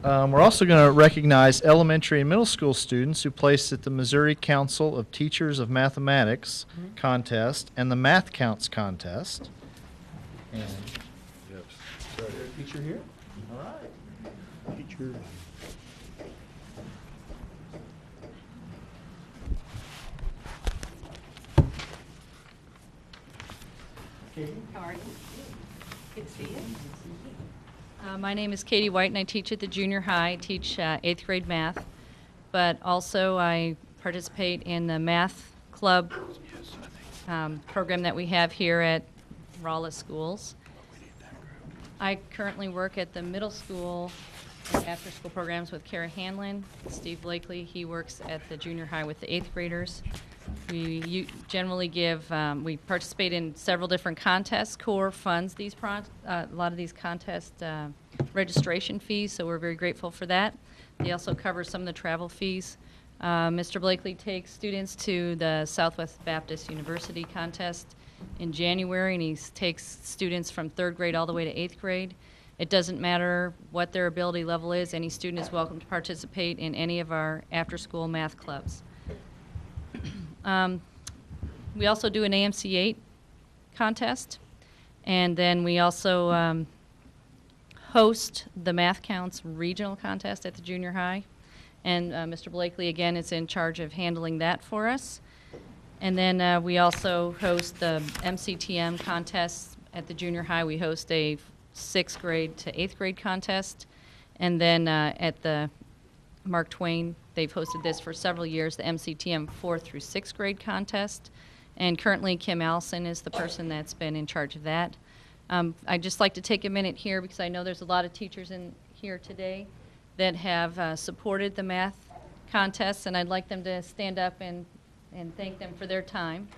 We're also going to recognize elementary and middle school students who placed at the Missouri Council of Teachers of Mathematics contest and the MathCounts contest. And Yes. teacher here. All right. Teacher. How are you? Good to see you. My name is Katie White, and I teach at the junior high. I teach 8th grade math, but also I participate in the math club program that we have here at Rolla Schools. I currently work at the middle school after-school programs with Kara Hanlon. Steve Blakely, he works at the junior high with the 8th graders. We generally give, we participate in several different contests. CORE funds these, a lot of these contest registration fees, so we're very grateful for that. They also cover some of the travel fees. Mr. Blakely takes students to the Southwest Baptist University contest in January, and he takes students from 3rd grade all the way to 8th grade. It doesn't matter what their ability level is. Any student is welcome to participate in any of our after-school math clubs. We also do an AMC 8 contest, and then we also host the MathCounts regional contest at the junior high, and Mr. Blakely again is in charge of handling that for us. And then we also host the MCTM contests at the junior high. We host a 6th grade to 8th grade contest, and then at the Mark Twain, they've hosted this for several years, the MCTM 4th through 6th grade contest. And currently Kim Allison is the person that's been in charge of that. I'd just like to take a minute here because I know there's a lot of teachers in here today that have supported the math contests, and I'd like them to stand up and thank them for their time.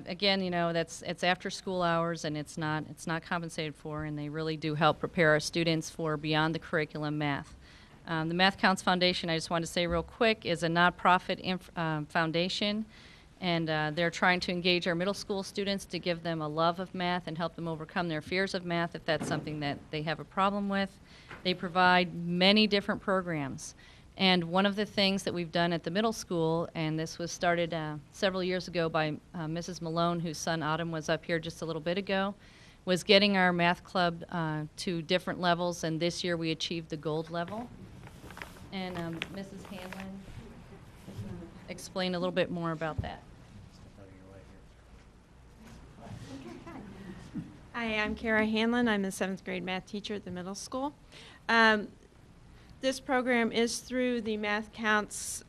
Again, you know, it's after school hours, and it's not compensated for, and they really do help prepare our students for beyond the curriculum math. The MathCounts Foundation, I just want to say real quick, is a nonprofit foundation, and they're trying to engage our middle school students to give them a love of math and help them overcome their fears of math if that's something that they have a problem with. They provide many different programs. And one of the things that we've done at the middle school, and this was started several years ago by Mrs. Malone, whose son Autumn was up here just a little bit ago, was getting our math club to different levels, and this year we achieved the gold level. And Mrs. Hanlon explain a little bit more about that. Hi, I'm Kara Hanlon. I'm a 7th grade math teacher at the middle school. This program is through the MathCounts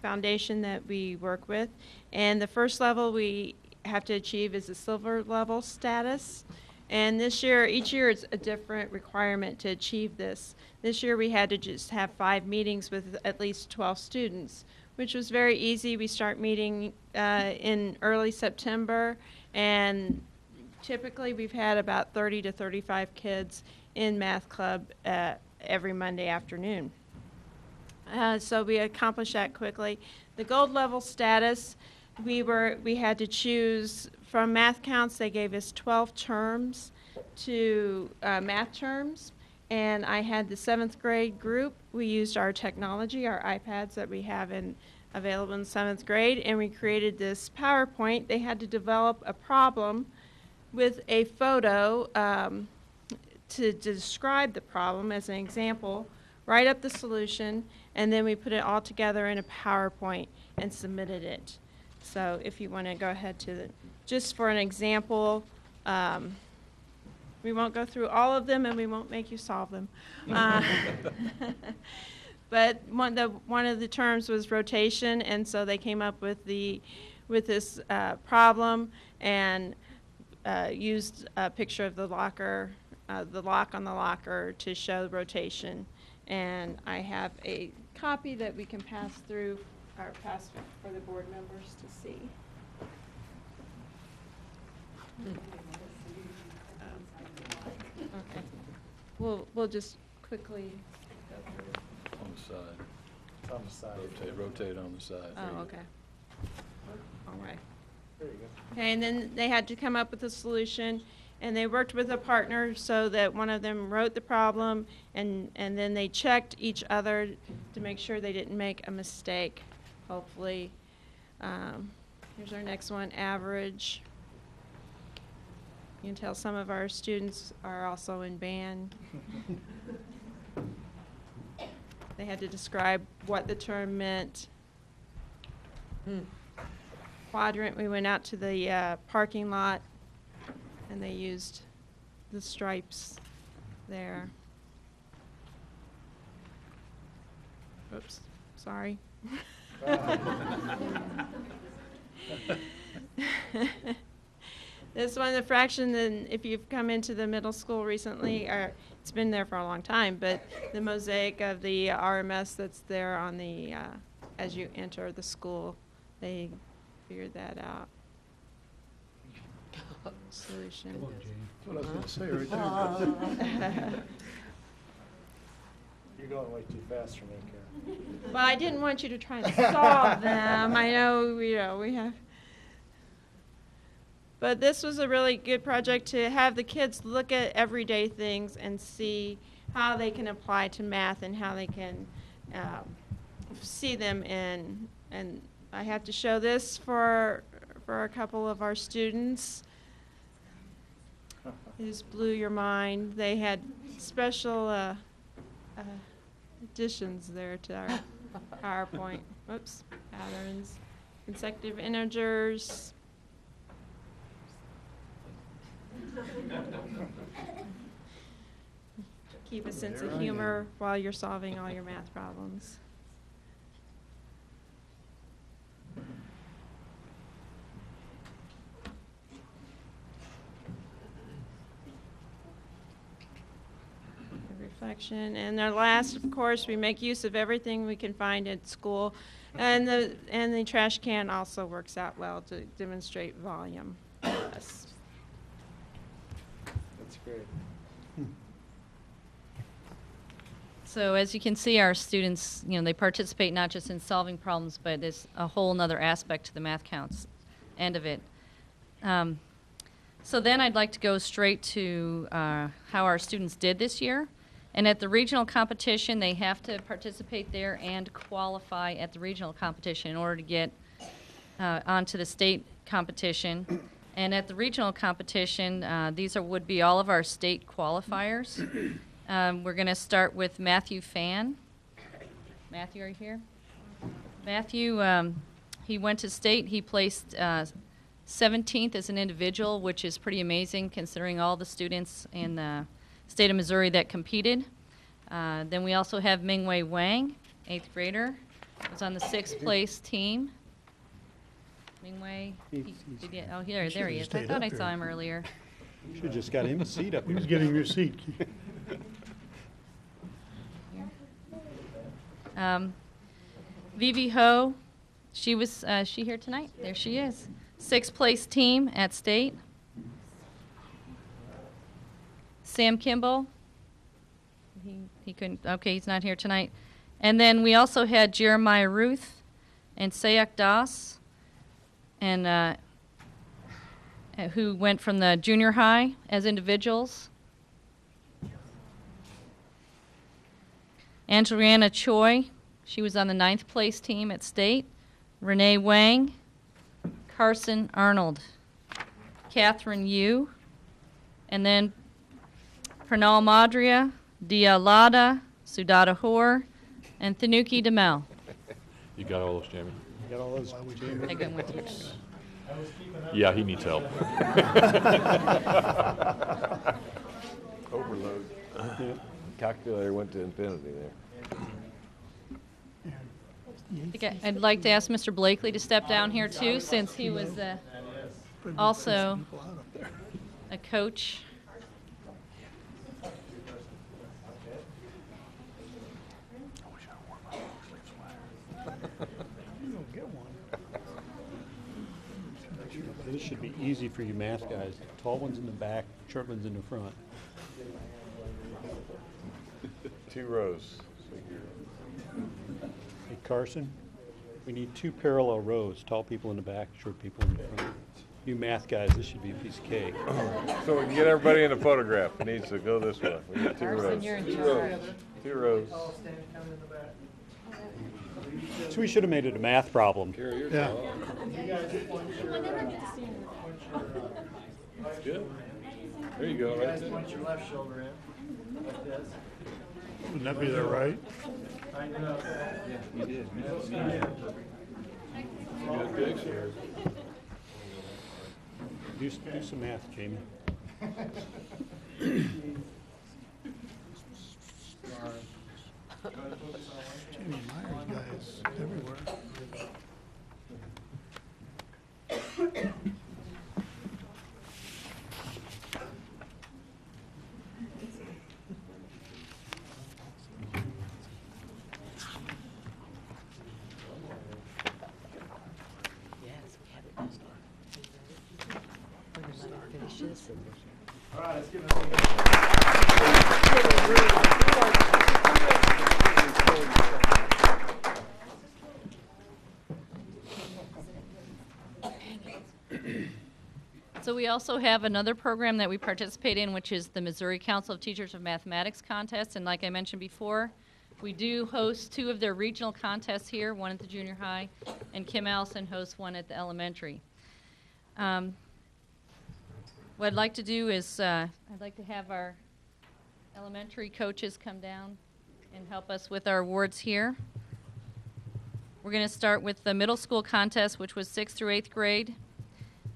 foundation that we work with, and the first level we have to achieve is a silver level status. And this year, each year it's a different requirement to achieve this. This year we had to just have 5 meetings with at least 12 students, which was very easy. We start meeting in early September, and typically we've had about 30 to 35 kids in math club every Monday afternoon. So we accomplished that quickly. The gold level status, we had to choose from MathCounts. They gave us 12 terms to math terms, and I had the 7th grade group. We used our technology, our iPads that we have available in 7th grade, and we created this PowerPoint. They had to develop a problem with a photo to describe the problem as an example, write up the solution, and then we put it all together in a PowerPoint and submitted it. So if you want to go ahead to just for an example, we won't go through all of them and we won't make you solve them. But one of the terms was rotation, and so they came up with this problem and used a picture of the lock on the locker to show rotation. And I have a copy that we can pass through or pass for the board members to see. Okay. We'll just quickly go through. On the side. It's on the side. Rotate on the side. Oh, okay. Okay, and then they had to come up with a solution, and they worked with a partner so that one of them wrote the problem, and then they checked each other to make sure they didn't make a mistake, hopefully. Here's our next one, average. You can tell some of our students are also in band. They had to describe what the term meant. Quadrant, we went out to the parking lot, and they used the stripes there. Oops, sorry. This one, the fraction, then if you've come into the middle school recently, or it's been there for a long time, but the mosaic of the RMS that's there on the, as you enter the school, they figured that out. Solution. That's what I was going to say right there. You're going way too fast for me, Karen. Well, I didn't want you to try and solve them. I know, we have. But this was a really good project to have the kids look at everyday things and see how they can apply to math and how they can see them in. And I have to show this for a couple of our students. It just blew your mind. They had special additions there to our PowerPoint. Whoops, patterns, consecutive integers. Keep a sense of humor while you're solving all your math problems. Reflection, and their last, of course, we make use of everything we can find at school, and the trash can also works out well to demonstrate volume. Yes. That's great. So as you can see, our students, they participate not just in solving problems, but there's a whole nother aspect to the MathCounts end of it. So then I'd like to go straight to how our students did this year. And at the regional competition, they have to participate there and qualify at the regional competition in order to get onto the state competition. And at the regional competition, these would be all of our state qualifiers. We're going to start with Matthew Fan. Matthew, are you here? Matthew, he went to state. He placed 17th as an individual, which is pretty amazing considering all the students in the state of Missouri that competed. Then we also have Mingwei Wang, 8th grader, was on the 6th place team. Mingwei, there he is. I thought I saw him earlier. Should have just got him a seat up He was there. getting your seat. Vivi Ho, she was she here tonight? There she is. 6th place team at state. Sam Kimball, he couldn't, okay, he's not here tonight. And then we also had Jeremiah Ruth and Sayak Das, and who went from the junior high as individuals. Angeliana Choi, she was on the 9th place team at state. Renee Wang, Carson Arnold, Catherine Yu, and then Pranal Madria, Dia Lada, Sudata Hoare, and Thanuki Demel. You got all those, Jamie? You got all those? I got one. Yeah, he needs help. Overload. Calculator went to infinity there. I'd like to ask Mr. Blakely to step down here too, since he was also a coach. This should be easy for you math guys. Tall ones in the back, short ones in the front. 2 rows. Hey Carson, we need 2 parallel rows, tall people in the back, short people in the front. You math guys, this should be a piece of cake. So we can get everybody in a photograph. It needs to go this way. We got 2 rows. Carson, you're in 2 charge. rows. 2 rows. So we should have made it a math problem. Yeah. That's good. There you go, right there. Point your left shoulder in, like this. Wouldn't that be the right? I know. You did. Good picture. Do some math, Jamie. Jamie Myers guys everywhere. All right, let's give it a So we also have another program that we participate in, which is the Missouri Council of Teachers of Mathematics contest. And like I mentioned before, we do host 2 of their regional contests here, one at the junior high, and Kim Allison hosts one at the elementary. What I'd like to do is I'd like to have our elementary coaches come down and help us with our awards here. We're going to start with the middle school contest, which was 6th through 8th grade.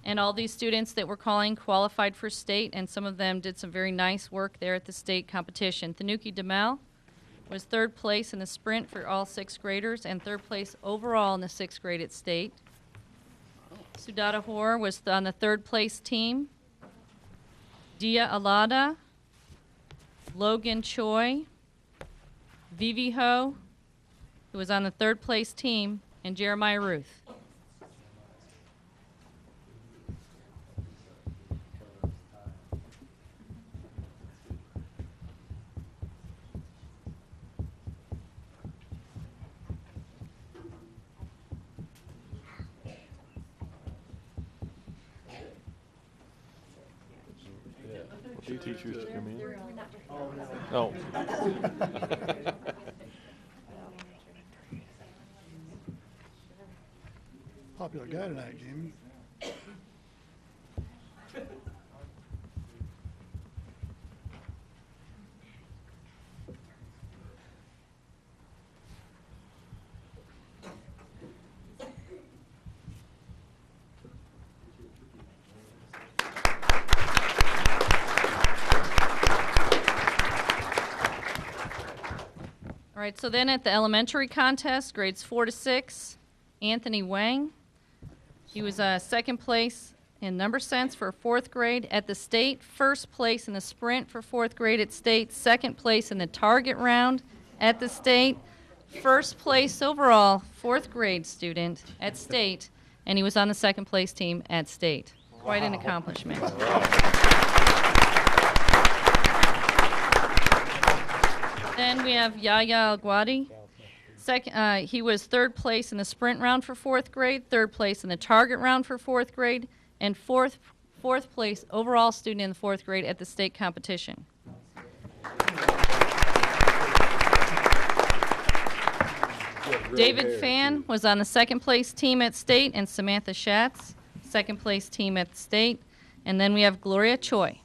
And all these students that we're calling qualified for state, and some of them did some very nice work there at the state competition. Thanuki Demel was 3rd place in the sprint for all 6th graders and 3rd place overall in the 6th grade at state. Sudata Hor was on the 3rd place team. Dia Alada, Logan Choi, Vivi Ho, who was on the 3rd place team, and Jeremiah Ruth. Two teachers come in. Oh. Popular guy tonight, Jamie. All right, so then at the elementary contest, grades 4 to 6, Anthony Wang. He was 2nd place in number sense for 4th grade at the state, 1st place in the sprint for 4th grade at state, 2nd place in the target round at the state, 1st place overall 4th grade student at state, and he was on the 2nd place team at state. Quite an accomplishment. Then we have Yahya Al-Gwadi. He was 3rd place in the sprint round for 4th grade, 3rd place in the target round for 4th grade, and fourth place overall student in the 4th grade at the state competition. David Fan was on the 2nd place team at state, and Samantha Schatz, 2nd place team at the state. And then we have Gloria Choi.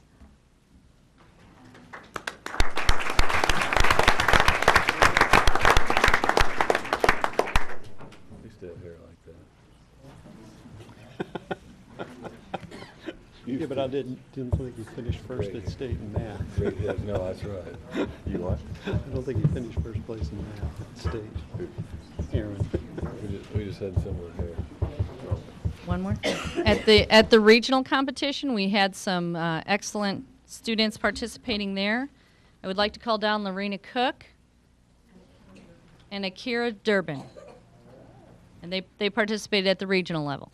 Yeah, but I didn't think he finished 1st at state in math. No, that's right. You what? I don't think he finished 1st place in math at state. Aaron. We just had similar hair. One more. At the regional competition, we had some excellent students participating there. I would like to call down Larina Cook and Akira Durbin. And they participated at the regional level.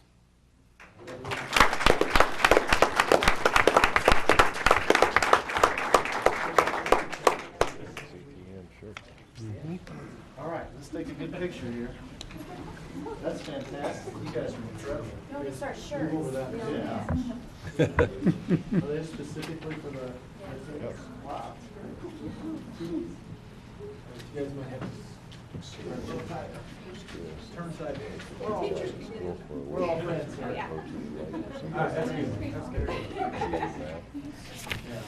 All right, let's take a good picture here. That's fantastic. You guys are incredible. You want to start shirts? Yeah. Are they specifically for the? Wow. You guys might have to turn side. We're all friends here. Oh, yeah. All right, that's good. That's good. Yeah.